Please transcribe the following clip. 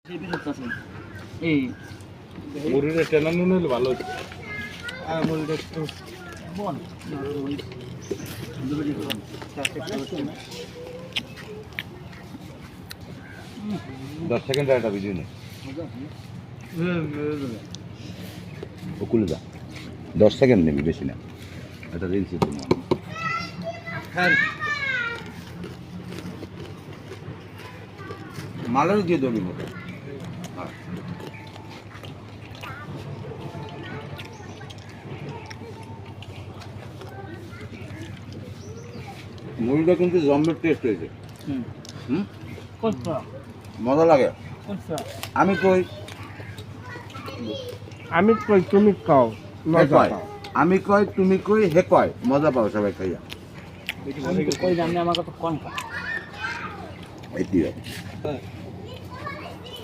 এই মুড়িটা টেনানো নিলে ভালো হতো। আর মুড়িটা একটু বল 10 সেকেন্ড একটা ভিডিও নে ওকুলে যা 10 সেকেন্ড নেবি বেশি না এটা রিলস তুমি হ্যাঁ মালার দিয়ে দেবি মতো মুড়িটা কিন্তু জম্মের টেস্ট হয়েছে হুম কোনটা মজা লাগে কোনটা আমি কই তুমি খাও হে কয় আমি কই তুমি কই হে কয় মজা পাও সবাই খাইয়া কই জানি আমার কথা কোন এই দিয়ে